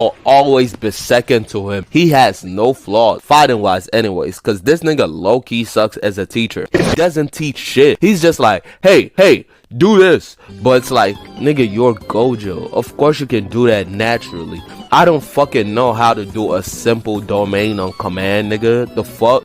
will always be second to him. He has no flaws, fighting wise anyways, cause this nigga low-key sucks as a teacher. He doesn't teach shit. He's just like, hey, do this. But it's like, nigga, you're Gojo. Of course you can do that naturally. I don't fucking know how to do a simple domain on command, nigga. The fuck?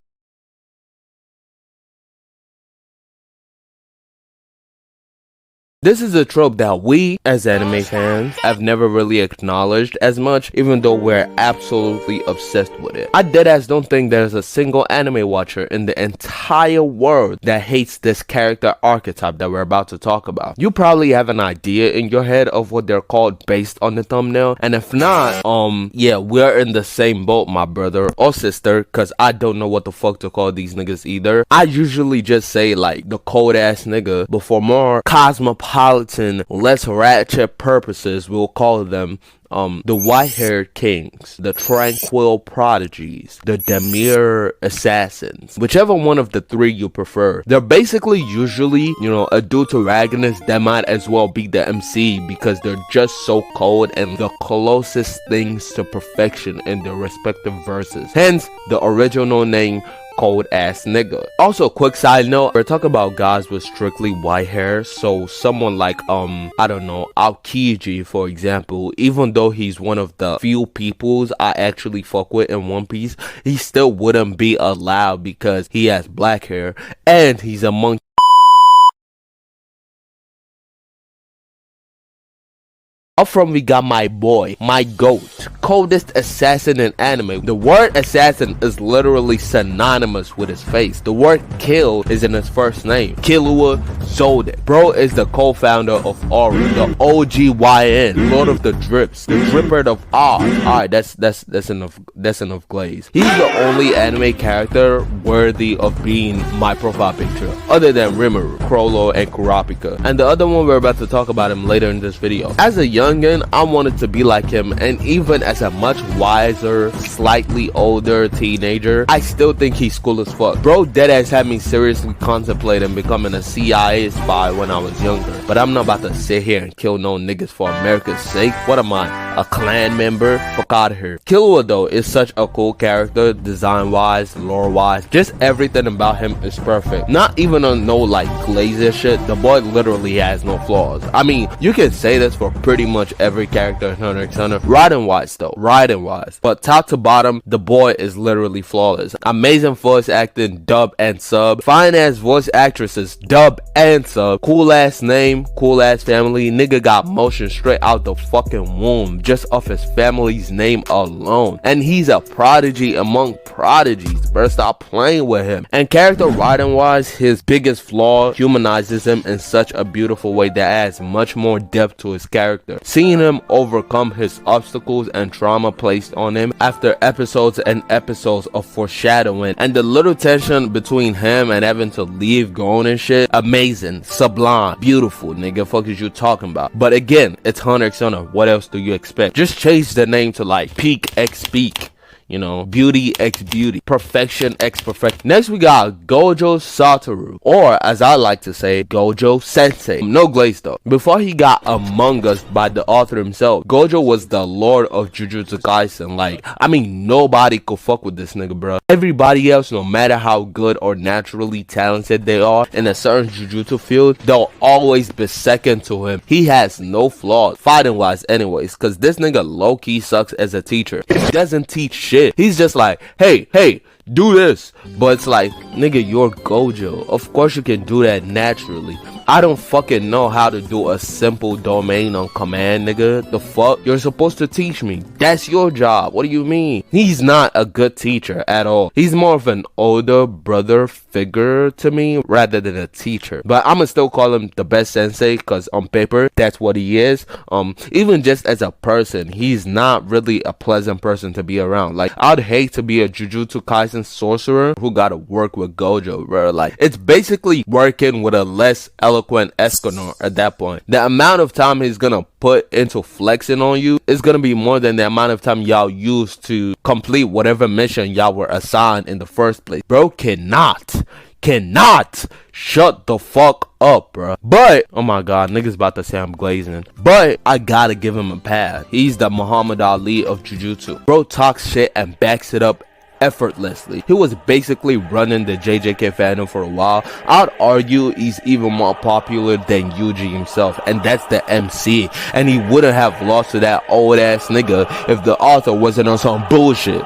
This is a trope that we, as anime fans, have never really acknowledged as much, even though we're absolutely obsessed with it. I deadass don't think there's a single anime watcher in the entire world that hates this character archetype that we're about to talk about. You probably have an idea in your head of what they're called based on the thumbnail, and if not, yeah, we're in the same boat, my brother or sister, cause I don't know what the fuck to call these niggas either. I usually just say like the cold ass nigga, but for more cosmopolitan, less ratchet purposes, we'll call them the white-haired kings, the tranquil prodigies, the demure assassins, whichever one of the three you prefer. They're basically usually, you know, a deuteragonist that might as well be the MC because they're just so cold and the closest things to perfection in their respective verses. Hence, the original name, cold ass nigga. Also, quick side note, we're talking about guys with strictly white hair, so someone like I don't know, Aokiji for example, even though he's one of the few peoples I actually fuck with in One Piece, he still wouldn't be allowed because he has black hair and he's among Up from we got my boy, my goat, coldest assassin in anime. The word assassin is literally synonymous with his face. The word kill is in his first name, Killua Zoldyck. Bro is the co-founder of Ori, the OGYN, Lord of the Drips, the Dripper of Oz. Alright, that's enough glaze. He's the only anime character worthy of being my profile picture, other than Rimuru, Crollo, and Kurapika. And the other one we're about to talk about him later in this video. As a youngin', I wanted to be like him, and even as a much wiser, slightly older teenager, I still think he's cool as fuck. Bro deadass had me seriously contemplating becoming a CIA spy when I was younger, but I'm not about to sit here and kill no niggas for America's sake. What am I, a clan member? Fuck out of here. Killua though is such a cool character, design wise, lore wise, just everything about him is perfect. Not even on no like glazer shit, the boy literally has no flaws. I mean, you can say this for pretty much every character in Hunter x Hunter. Writing wise though, writing wise, but top to bottom, the boy is literally flawless. Amazing voice acting, dub and sub, fine ass voice actresses, dub and sub, cool ass name, cool ass family. Nigga got motion straight out the fucking womb just off his family's name alone, and he's a prodigy among prodigies, bro. Stop playing with him. And character writing wise, his biggest flaw humanizes him in such a beautiful way that adds much more depth to his character. Seeing him overcome his obstacles and trauma placed on him after episodes and episodes of foreshadowing, and the little tension between him and having to leave Gon and shit, amazing, sublime, beautiful, nigga. Fuck is you talking about? But again, it's Hunter x Hunter. What else do you expect? Just change the name to like Peak X Peak. You know, beauty x beauty, perfection x perfect. Next we got Gojo Satoru, or as I like to say, Gojo Sensei. No glaze though. Before he got Among Us by the author himself, Gojo was the lord of Jujutsu Kaisen. Like, I mean, nobody could fuck with this nigga, bro. Everybody else, no matter how good or naturally talented they are in a certain Jujutsu field, they'll always be second to him. He has no flaws, fighting wise anyways, cause this nigga low-key sucks as a teacher. He doesn't teach shit. He's just like, hey, do this. But it's like, nigga, you're Gojo. Of course you can do that naturally. I don't fucking know how to do a simple domain on command, nigga. The fuck? You're supposed to teach me. That's your job. What do you mean? He's not a good teacher at all. He's more of an older brother figure to me rather than a teacher. But I'ma still call him the best sensei because on paper, that's what he is. Even just as a person, he's not really a pleasant person to be around. Like, I'd hate to be a Jujutsu Kaisen sorcerer who gotta work with Gojo, bro. Like, it's basically working with a less eloquent Escanor at that point. The amount of time he's gonna put into flexing on you is gonna be more than the amount of time y'all used to complete whatever mission y'all were assigned in the first place. Bro cannot shut the fuck up, bro. But, oh my god, niggas about to say I'm glazing. But, I gotta give him a pass. He's the Muhammad Ali of Jujutsu. Bro talks shit and backs it up effortlessly. He was basically running the JJK fandom for a while. I'd argue he's even more popular than Yuji himself, and that's the MC. And he wouldn't have lost to that old ass nigga if the author wasn't on some bullshit.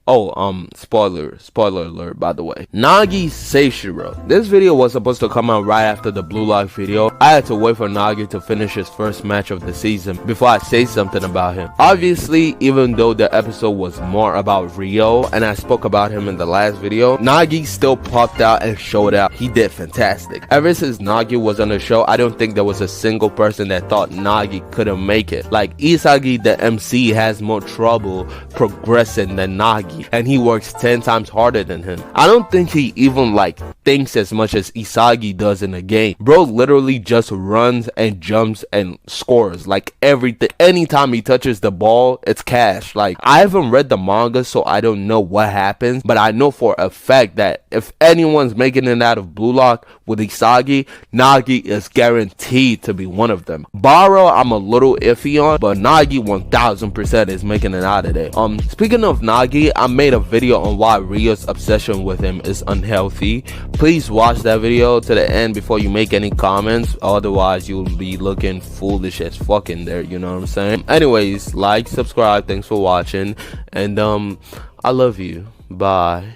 Oh, spoiler alert, by the way. Nagi Seishiro. This video was supposed to come out right after the Blue Lock video. I had to wait for Nagi to finish his first match of the season before I say something about him. Obviously, even though the episode was more about Rio, and I spoke about him in the last video, Nagi still popped out and showed out. He did fantastic. Ever since Nagi was on the show, I don't think there was a single person that thought Nagi couldn't make it. Like, Isagi, the MC, has more trouble progressing than Nagi, and he works 10 times harder than him. I don't think he even thinks as much as Isagi does in the game. Bro literally just runs and jumps and scores like everything. Anytime he touches the ball, it's cash. Like, I haven't read the manga, so I don't know what happens, but I know for a fact that if anyone's making it out of Blue Lock with Isagi, Nagi is guaranteed to be one of them. Baro, I'm a little iffy on, but Nagi 1000% is making it out of there. Speaking of Nagi, I made a video on why Rio's obsession with him is unhealthy. Please watch that video to the end before you make any comments, otherwise you'll be looking foolish as fuck in there, you know what I'm saying? Anyways, like, subscribe, thanks for watching, and I love you. Bye.